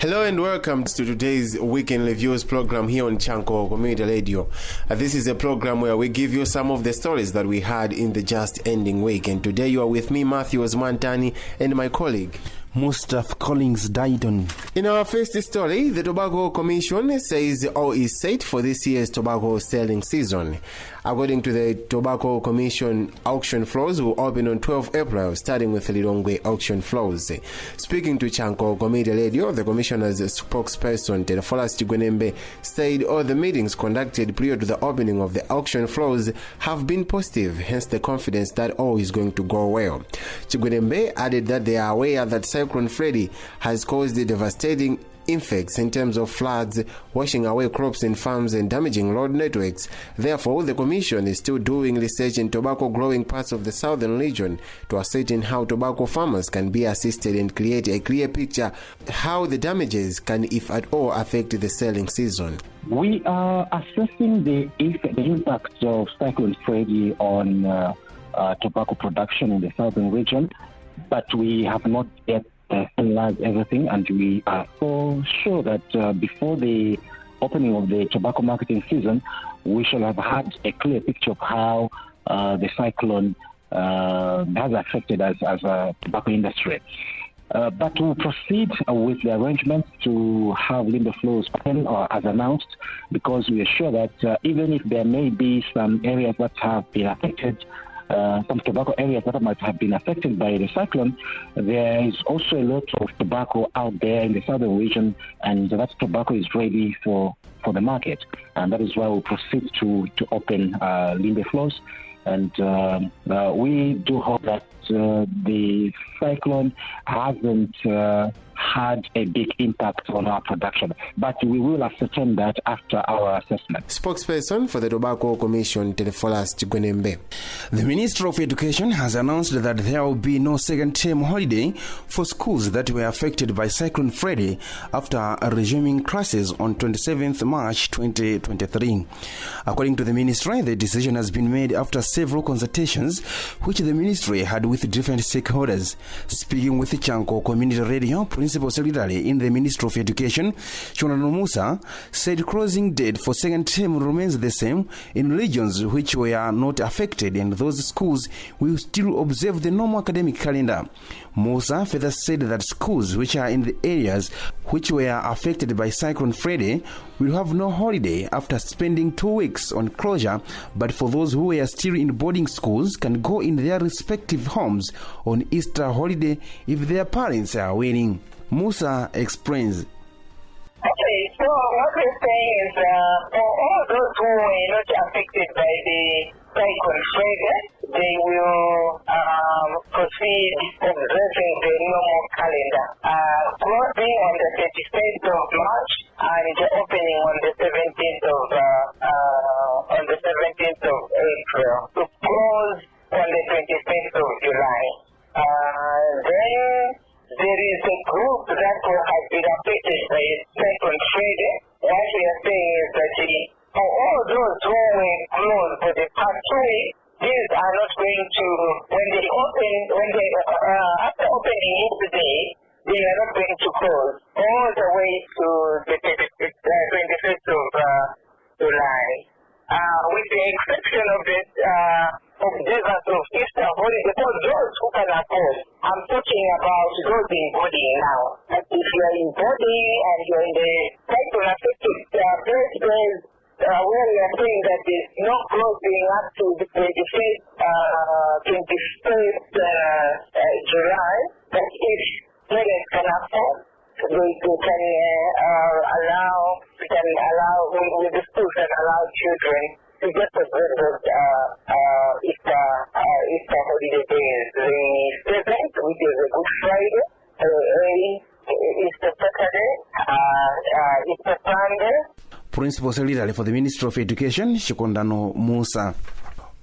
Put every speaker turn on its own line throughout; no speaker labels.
Hello and welcome to today's Weekend Reviews program here on Chanco Community Radio. This is a program where we give you some of the stories that we had in the just ending week. And today you are with me, Matthew Osmantani, and my colleague,
Mustaf Collins Dayton.
In our first story, the Tobacco Commission says all is set for this year's tobacco selling season. According to the Tobacco Commission, auction floors will open on 12 April, starting with Lilongwe auction floors. Speaking to Chanco Community Radio, the Commissioner's spokesperson, Terefolas Chigwenembe, said all the meetings conducted prior to the opening of the auction floors have been positive, hence the confidence that all is going to go well. Chigwenembe added that they are aware that Cyclone Freddy has caused devastating effects in terms of floods, washing away crops in farms and damaging road networks. Therefore, the Commission is still doing research in tobacco growing parts of the southern region to ascertain how tobacco farmers can be assisted and create a clear picture how the damages can, if at all, affect the selling season.
We are assessing the impact of Cyclone Freddy on tobacco production in the southern region, but we have not yet analyze everything, and we are so sure that before the opening of the tobacco marketing season, we shall have had a clear picture of how the cyclone has affected us as a tobacco industry. But we'll proceed with the arrangements to have limber flows open as announced, because we are sure that even if there may be some areas that have been affected, some tobacco areas that might have been affected by the cyclone, there is also a lot of tobacco out there in the southern region, and that tobacco is ready for the market. And that is why we proceed to open limber flows. And we do hope that the cyclone hasn't had a big impact on our production, but we will ascertain that after our assessment.
Spokesperson for the Tobacco Commission, Terefolas Chigwenembe.
The Minister of Education has announced that there will be no second-term holiday for schools that were affected by Cyclone Freddy after resuming classes on 27th March 2023. According to the Ministry, the decision has been made after several consultations which the Ministry had with different stakeholders. Speaking with Chanco Community Radio, Principal Secretary in the Ministry of Education, Chanco Musa, said closing date for second term remains the same in regions which were not affected, and those schools will still observe the normal academic calendar. Musa further said that schools which are in the areas which were affected by Cyclone Freddy will have no holiday after spending 2 weeks on closure, but for those who were still in boarding schools can go in their respective homes on Easter holiday if their parents are willing. Musa explains.
Okay, so what we're saying is for all those who were not affected by the Cyclone Freddy, they will proceed observing the normal calendar. Closing on the 31st of March and opening on the 17th of April. To close on the 25th of July. Then there is a group that has been affected by Cyclone Freddy. What we are saying is that for all those who were closed for the past 2 weeks, these are not going to, after opening today, they are not going to close all the way to the 21st of July. With the exception of the observance of Easter holiday, for those who can afford. I'm talking about those in boarding now. And if you're in boarding and you're in the cyclone affected places, where we are saying that there's no closing up to the 21st July, but if parents can afford, we can allow with the schools and allow children to get the Easter holiday days. The 7th, which is a Good Friday, Easter Saturday, Easter Sunday.
Principal Secretary for the Ministry of Education, Shikondano Musa.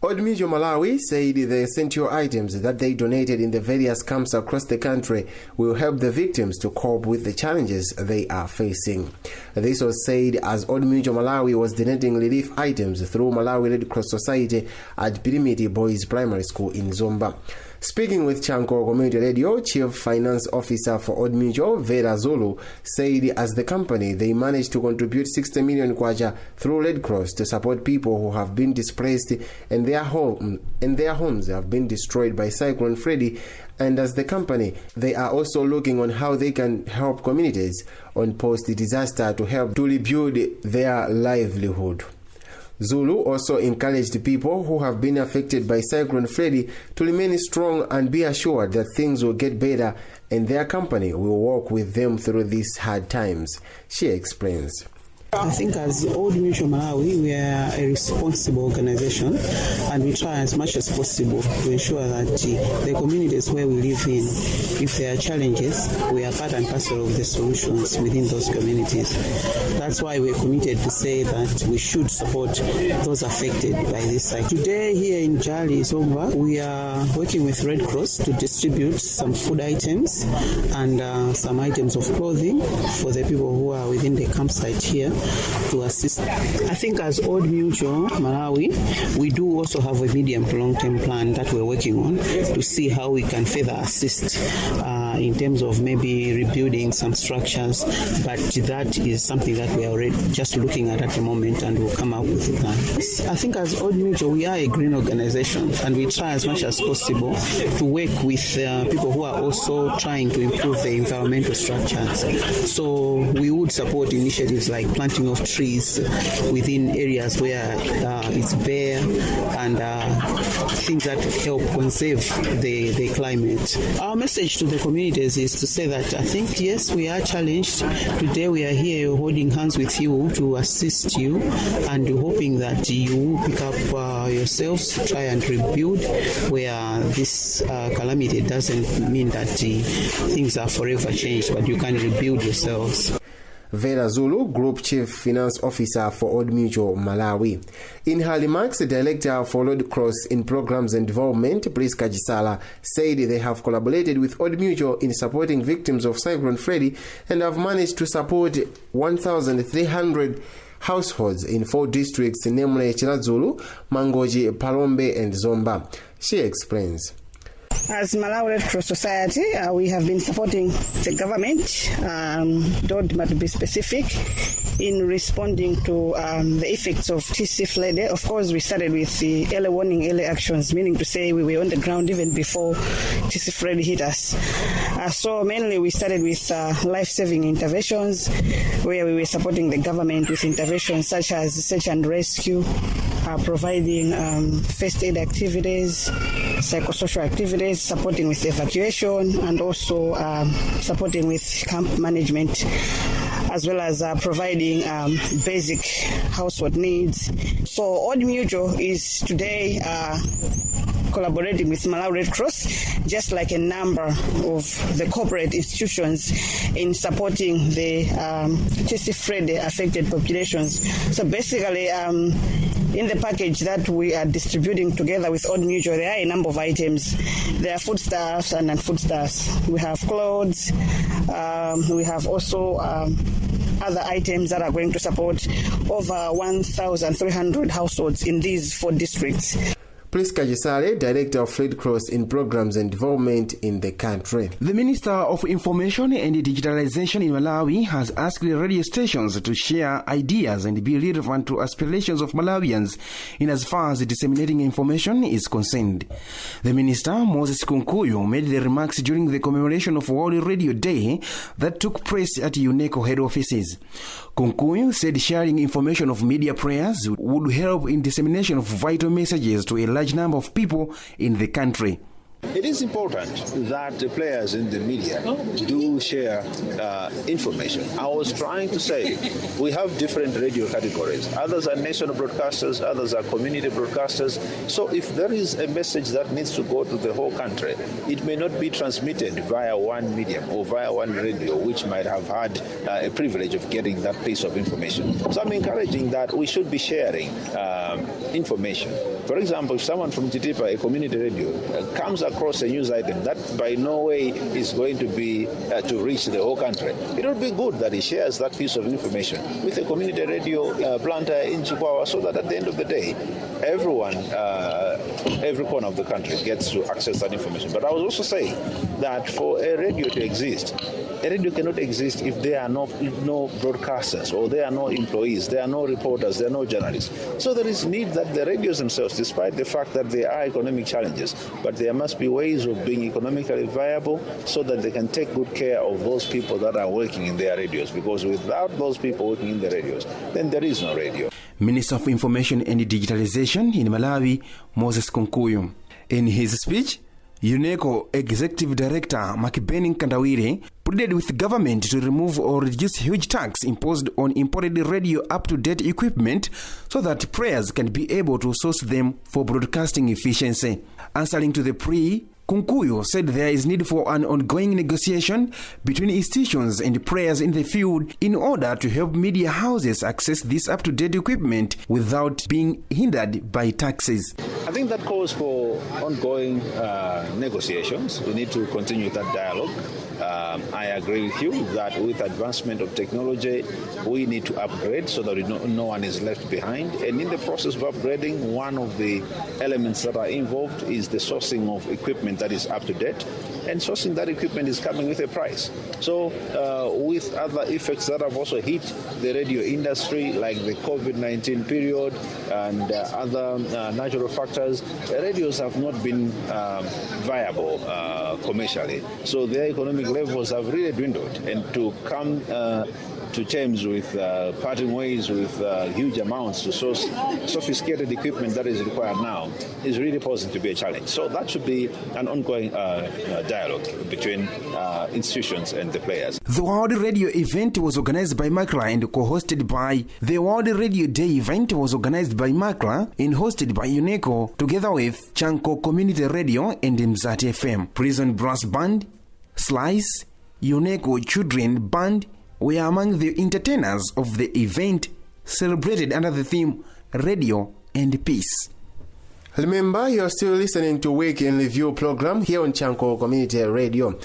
Old Mutual Malawi said the essential items that they donated in the various camps across the country will help the victims to cope with the challenges they are facing. This was said as Old Mutual Malawi was donating relief items through Malawi Red Cross Society at Pirimiti Boys Primary School in Zomba. Speaking with Chanco Community Radio, Chief Finance Officer for Old Mutual, Vera Zulu, said as the company, they managed to contribute 60 million kwacha through Red Cross to support people who have been displaced and their homes have been destroyed by Cyclone Freddy. And as the company, they are also looking on how they can help communities on post-disaster to help to rebuild their livelihood. Zulu also encouraged people who have been affected by Cyclone Freddy to remain strong and be assured that things will get better and their company will work with them through these hard times. She explains.
I think as Old Mutual Malawi, we are a responsible organization and we try as much as possible to ensure that the communities where we live in, if there are challenges, we are part and parcel of the solutions within those communities. That's why we're committed to say that we should support those affected by this cycle. Today here in Jali Zomba, we are working with Red Cross to distribute some food items and some items of clothing for the people who are within the campsite here to assist. I think as Old Mutual Malawi, we do also have a medium to long-term plan that we're working on to see how we can further assist in terms of maybe rebuilding some structures, but that is something that we are already just looking at the moment and we'll come up with a plan. I think as Old Mutual, we are a green organization and we try as much as possible to work with people who are also trying to improve the environmental structures. So we would support initiatives like planting of trees within areas where it's bare and things that help conserve the climate. Our message to the communities is to say that I think, yes, we are challenged. Today we are here holding hands with you to assist you and hoping that you will pick up yourselves to try and rebuild where this calamity doesn't mean that things are forever changed, but you can rebuild yourselves.
Vera Zulu, Group Chief Finance Officer for Old Mutual Malawi. In her remarks, the Director for Red Cross in Programs and Development, Priska Gisala, said they have collaborated with Old Mutual in supporting victims of Cyclone Freddy and have managed to support 1,300 households in 4 districts, namely Chiladzulu, Mangoji, Palombe and Zomba. She explains.
As Malawi Red Cross Society, we have been supporting the government, to be specific, in responding to the effects of TC flood. Of course, we started with the early warning, early actions, meaning to say we were on the ground even before TC flood hit us. So mainly we started with life-saving interventions, where we were supporting the government with interventions such as search and rescue, providing first aid activities, psychosocial activities, supporting with evacuation, and also supporting with camp management, as well as providing basic household needs. So Old Mutual is today collaborating with Malawi Red Cross, just like a number of the corporate institutions, in supporting the TC flood affected populations. So basically, in the package that we are distributing together with Old Mutual, there are a number of items. There are foodstuffs and non-foodstuffs. We have clothes. We have also other items that are going to support over 1,300 households in these 4 districts.
Priska Gisale, Director of Red Cross in Programs and Development in the country.
The Minister of Information and Digitalization in Malawi has asked radio stations to share ideas and be relevant to aspirations of Malawians in as far as disseminating information is concerned. The Minister, Moses Kunkuyu, made the remarks during the commemoration of World Radio Day that took place at UNESCO head offices. Kunkuyu said sharing information of media players would help in dissemination of vital messages to a large number of people in the country.
It is important that the players in the media do share information. I was trying to say we have different radio categories. Others are national broadcasters, others are community broadcasters. So if there is a message that needs to go to the whole country, it may not be transmitted via one medium or via one radio, which might have had a privilege of getting that piece of information. So I'm encouraging that we should be sharing information. For example, if someone from Chitipa, a community radio, comes across a news item, that by no way is going to be to reach the whole country. It would be good that he shares that piece of information with a community radio planter in Chikwawa, so that at the end of the day, everyone, every corner of the country gets to access that information. But I was also saying that for a radio to exist, a radio cannot exist if there are no broadcasters, or there are no employees, there are no reporters, there are no journalists. So there is need that the radios themselves, despite the fact that there are economic challenges, but there must be ways of being economically viable so that they can take good care of those people that are working in their radios. Because without those people working in the radios, then there is no radio.
Minister of Information and Digitalization in Malawi, Moses Kunkuyu. In his speech, UNESCO Executive Director Makibeni Kandawire pleaded with the government to remove or reduce huge tax imposed on imported radio up-to-date equipment so that prayers can be able to source them for broadcasting efficiency. Answering to the plea, Kunkuyu said there is need for an ongoing negotiation between institutions and players in the field in order to help media houses access this up-to-date equipment without being hindered by taxes.
I think that calls for ongoing negotiations. We need to continue that dialogue. I agree with you that with advancement of technology, we need to upgrade so that no one is left behind. And in the process of upgrading, one of the elements that are involved is the sourcing of equipment that is up to date. And sourcing that equipment is coming with a price. So with other effects that have also hit the radio industry, like the COVID-19 period and other natural factors, radios have not been viable commercially. So their economic levels have really dwindled. And to come to terms with parting ways with huge amounts to source sophisticated equipment that is required now is really posing to be a challenge. So that should be an ongoing dialogue between institutions and the players.
The World Radio event was organized by MACRA and co-hosted by the World Radio Day event was organized by MACRA and hosted by UNESCO together with Chanco Community Radio and Mzati FM. Prison Brass Band, Slice, UNESCO Children Band were among the entertainers of the event, celebrated under the theme Radio and Peace.
Remember, you're still listening to Week in Review program here on Chanco Community Radio.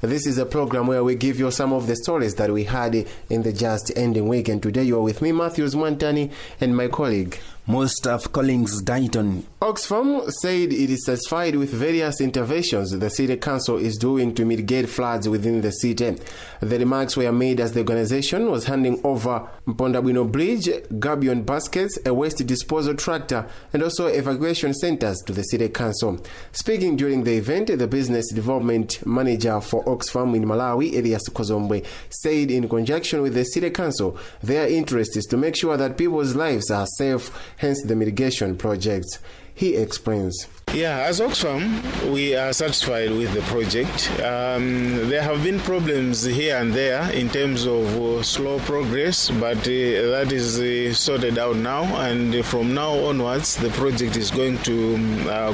This is a program where we give you some of the stories that we had in the just ending week. And today you are with me, Matthews Mwantani, and my colleague,
Mustaf Collins Dayton.
Oxfam said it is satisfied with various interventions the City Council is doing to mitigate floods within the city. The remarks were made as the organization was handing over Mpondabwino Bridge, gabion baskets, a waste disposal tractor, and also evacuation centers to the City Council. Speaking during the event, the Business Development Manager for Oxfam in Malawi, Elias Kozombwe, said in conjunction with the City Council, their interest is to make sure that people's lives are safe, hence the mitigation projects. He explains.
Yeah, as Oxfam, we are satisfied with the project. There have been problems here and there in terms of slow progress, but that is sorted out now, and from now onwards, the project is going to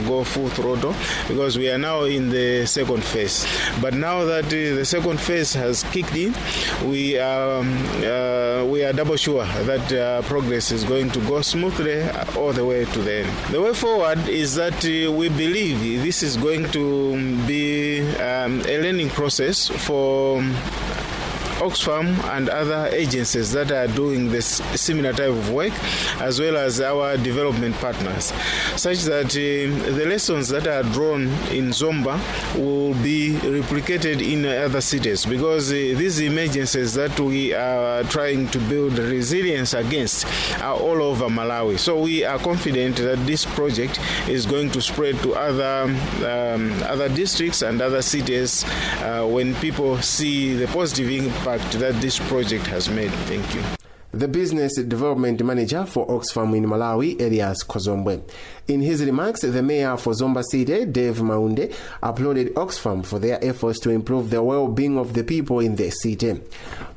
go full throttle because we are now in the second phase. But now that the second phase has kicked in, we are double sure that progress is going to go smoothly all the way to the end. The way forward is that we believe this is going to be a learning process for Oxfam and other agencies that are doing this similar type of work, as well as our development partners, such that the lessons that are drawn in Zomba will be replicated in other cities, because these emergencies that we are trying to build resilience against are all over Malawi. So we are confident that this project is going to spread to other districts and other cities when people see the positive impact that this project has made. Thank you.
The Business Development Manager for Oxfam in Malawi, Elias Kozombwe. In his remarks, the Mayor for Zomba City, Dave Maunde, applauded Oxfam for their efforts to improve the well-being of the people in the city.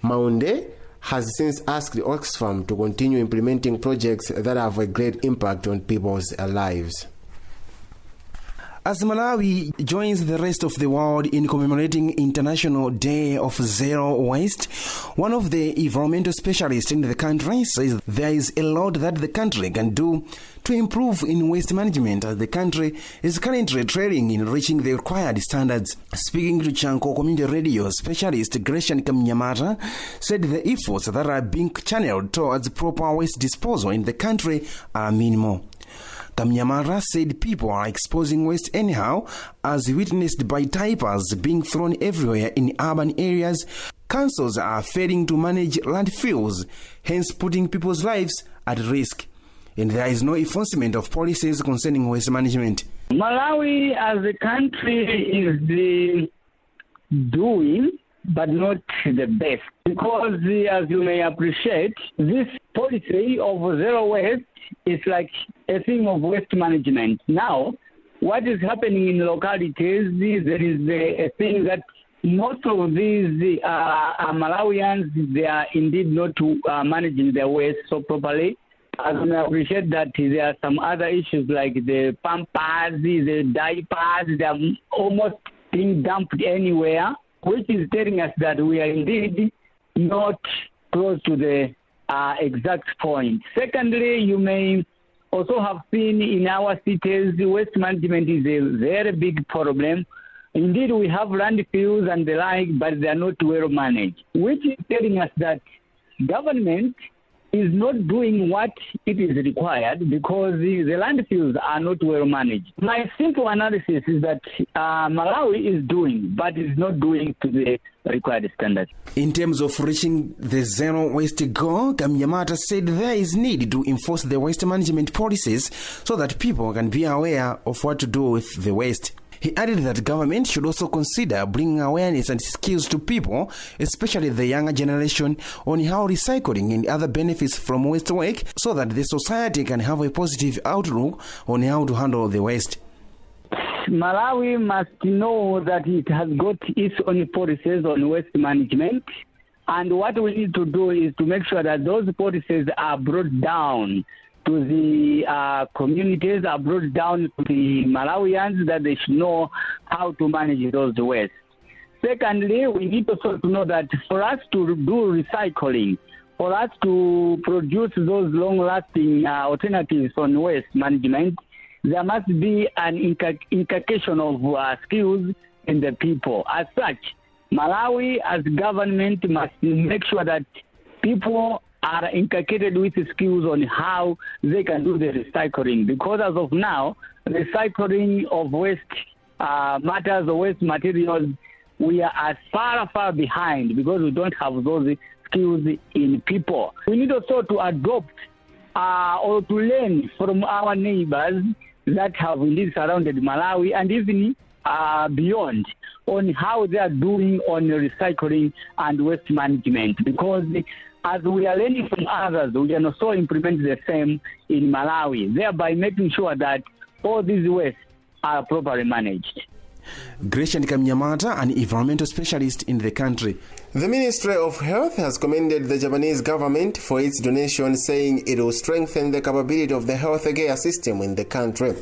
Maunde has since asked Oxfam to continue implementing projects that have a great impact on people's lives.
As Malawi joins the rest of the world in commemorating International Day of Zero Waste, one of the environmental specialists in the country says there is a lot that the country can do to improve in waste management, as the country is currently trailing in reaching the required standards. Speaking to Chanco Community Radio, specialist Gresham Kamnyamata said the efforts that are being channeled towards proper waste disposal in the country are minimal. Kamnyamara said people are exposing waste anyhow, as witnessed by diapers being thrown everywhere in urban areas. Councils are failing to manage landfills, hence putting people's lives at risk. And there is no enforcement of policies concerning waste management.
Malawi as a country is doing, but not the best. Because, as you may appreciate, this policy of zero waste is like a thing of waste management. Now, what is happening in localities, there is a thing that most of these Malawians, they are indeed not managing their waste so properly. As I appreciate that there are some other issues like the pampers, the diapers, they are almost being dumped anywhere, which is telling us that we are indeed not close to the exact point. Secondly, you may also have seen in our cities, waste management is a very big problem. Indeed, we have landfills and the like, but they are not well managed, which is telling us that government is not doing what it is required because the landfills are not well managed. My simple analysis is that Malawi is doing, but is not doing to the required standards.
In terms of reaching the zero waste goal, Kamnyamata said there is need to enforce the waste management policies so that people can be aware of what to do with the waste. He added that government should also consider bringing awareness and skills to people, especially the younger generation, on how recycling and other benefits from waste work so that the society can have a positive outlook on how to handle the waste.
Malawi must know that it has got its own policies on waste management, and what we need to do is to make sure that those policies are brought down to the communities, are brought down to the Malawians, that they should know how to manage those waste. Secondly, we need also to know that for us to do recycling, for us to produce those long-lasting alternatives on waste management, there must be an inculcation of skills in the people. As such, Malawi as government must make sure that people are inculcated with skills on how they can do the recycling. Because as of now, recycling of waste matters, or waste materials, we are far behind because we don't have those skills in people. We need also to adopt or to learn from our neighbors that have indeed surrounded Malawi and even beyond on how they are doing on recycling and waste management. Because as we are learning from others, we can also implement the same in Malawi, thereby making sure that all these wastes are properly managed.
Gresham Kamnyamata, an environmental specialist in the country.
The Ministry of Health has commended the Japanese government for its donation, saying it will strengthen the capability of the healthcare system in the country.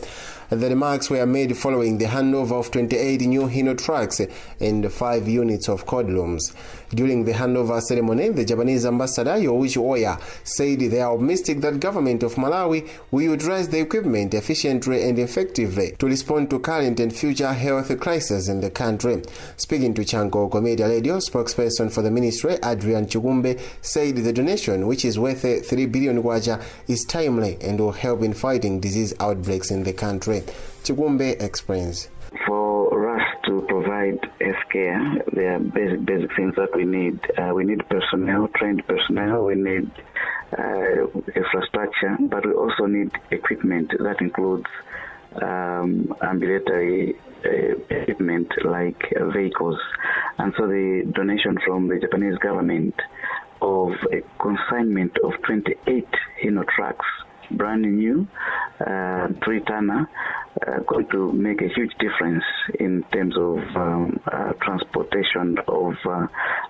The remarks were made following the handover of 28 new Hino trucks and 5 units of cold rooms. During the handover ceremony, the Japanese ambassador Yoichi Oya said they are optimistic that government of Malawi will utilize the equipment efficiently and effectively to respond to current and future health crises in the country. Speaking to Chanco Community Radio, spokesperson for the ministry, Adrian Chigumbe, said the donation, which is worth 3 billion kwacha, is timely and will help in fighting disease outbreaks in the country. Chigumbe explains.
For us to provide healthcare, there are basic things that we need. We need personnel, trained personnel. We need infrastructure, but we also need equipment that includes ambulatory equipment like vehicles. And so the donation from the Japanese government of a consignment of 28 Hino trucks, brand new, 3-tonner, going to make a huge difference in terms of transportation of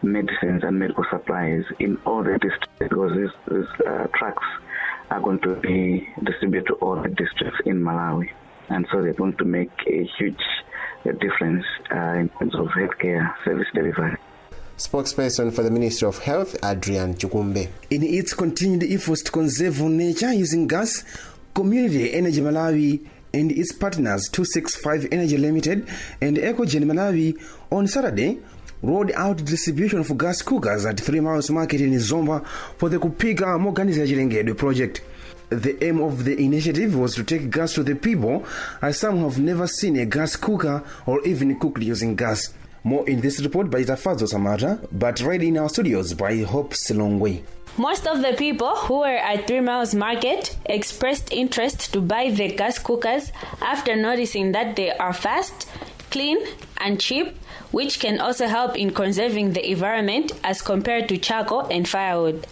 medicines and medical supplies in all the districts, because these trucks are going to be distributed to all the districts in Malawi. and so they're going to make a huge difference in terms of healthcare service delivery.
Spokesperson for the Ministry of Health, Adrian Chukumbe.
In its continued efforts to conserve nature using gas, Community Energy Malawi and its partners 265 Energy Limited and EcoGen Malawi on Saturday rolled out distribution of gas cookers at 3 Miles Market in Zomba for the Kupiga Moganiza Chilengedwe project. The aim of the initiative was to take gas to the people, as some have never seen a gas cooker or even cooked using gas. More in this report by Tafazo Samara, but read in our studios by Hope Silongwe.
Most of the people who were at 3 Miles Market expressed interest to buy the gas cookers after noticing that they are fast, clean, and cheap, which can also help in conserving the environment as compared to charcoal and firewood.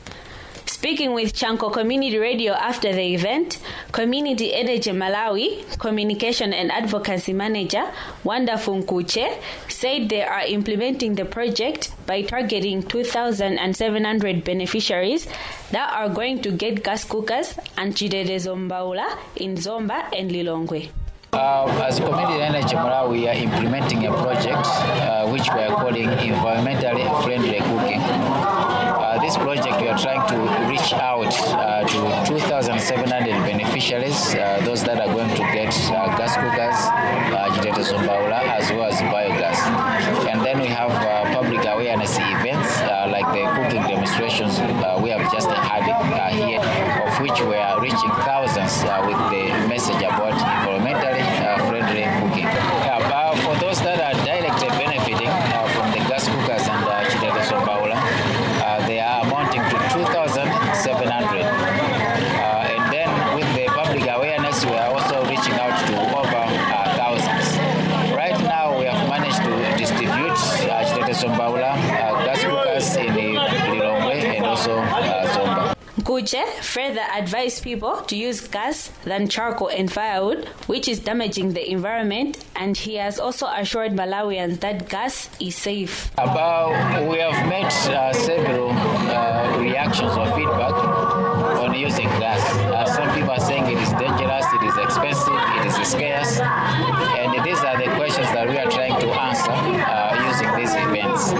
Speaking with Chanco Community Radio after the event, Community Energy Malawi Communication and Advocacy Manager Wanda Funkuche said they are implementing the project by targeting 2,700 beneficiaries that are going to get gas cookers and Chidede Zombaula in Zomba and Lilongwe.
As Community Energy Malawi, we are implementing a project which we are calling environmentally friendly cooking. This project we are trying to reach out to 2,700 beneficiaries, those that are going to get gas cookers, Chidede Zombaula, as well as biogas. And then we have public awareness events like the cooking demonstrations we have just had here, of which we are reaching thousands with the message about environmentally friendly cooking. For those that are directly benefiting from the gas cookers and Chidede Zombaula, they are amounting to 2,700. And then with the public awareness, we are also reaching out to over thousands. Right now, we have managed to distribute Chidede Zombaula gas cookers in Lilongwe and also Zomba.
Kuche further advised people to use gas than charcoal and firewood, which is damaging the environment, and he has also assured Malawians that gas is safe.
We have made several reactions or feedback on using gas. Some people are saying it is dangerous, it is expensive, it is scarce, and these are the questions that we are trying to answer using these events.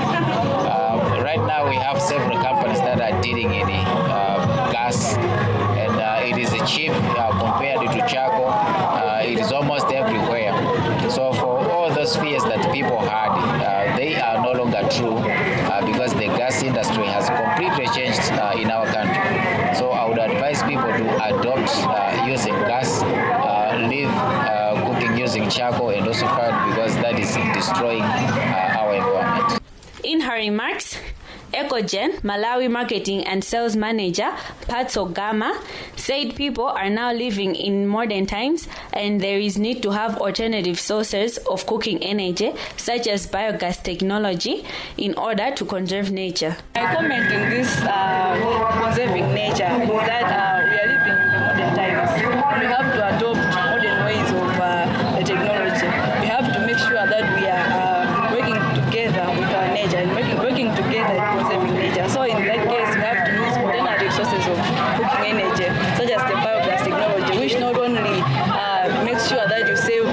Right now we have several companies that are dealing in gas, and it is cheap compared to charcoal. It is almost everywhere. So for all those fears that people had, they are no longer true because the gas industry has completely changed in our country. So I would advise people to adopt using gas, leave cooking using charcoal and also fire, because that is destroying our environment.
In her remarks, EcoGen, Malawi Marketing and Sales Manager Patso Gama, said people are now living in modern times and there is need to have alternative sources of cooking energy, such as biogas technology, in order to conserve nature.
I comment on this conserving nature is that we are living in the modern times. We have to adopt modern ways of the technology. We have to make sure that we are working together with our nature and working together in conserving nature. So in that case, we have to use alternative sources of cooking energy, such as the biogas technology, which not only makes sure that you save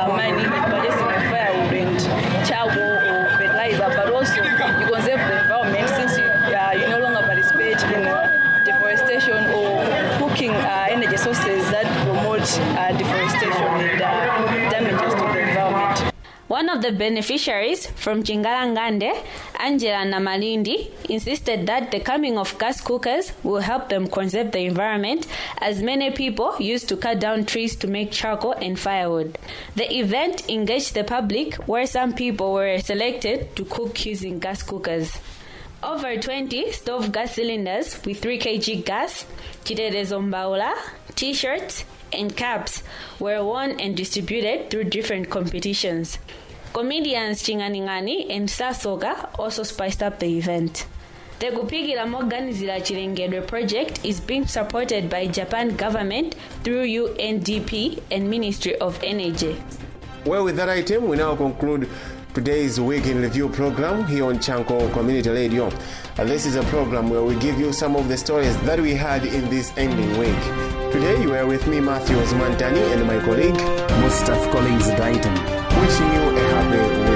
money in purchasing of firewood and charcoal or fertilizer, but also you conserve the environment, since you no longer participate in deforestation or cooking energy sources that promote deforestation and damages to the environment.
One of the beneficiaries from Chingalangande, Angela Namalindi, insisted that the coming of gas cookers will help them conserve the environment, as many people used to cut down trees to make charcoal and firewood. The event engaged the public, where some people were selected to cook using gas cookers. Over 20 stove gas cylinders with 3 kg gas, Chidede Zombaula, t-shirts, and caps were won and distributed through different competitions. Comedians Chinganingani and Sasoga also spiced up the event. The Kupigira Moganizila Chilengedwe project is being supported by Japan government through UNDP and Ministry of Energy.
Well, with that item, we now conclude today's Week in Review program here on Chanco Community Radio. And this is a program where we give you some of the stories that we had in this ending week. Today you were with me, Matthew Osmantani, and my colleague
Mustaf Collins Dayton.
wishing you a happy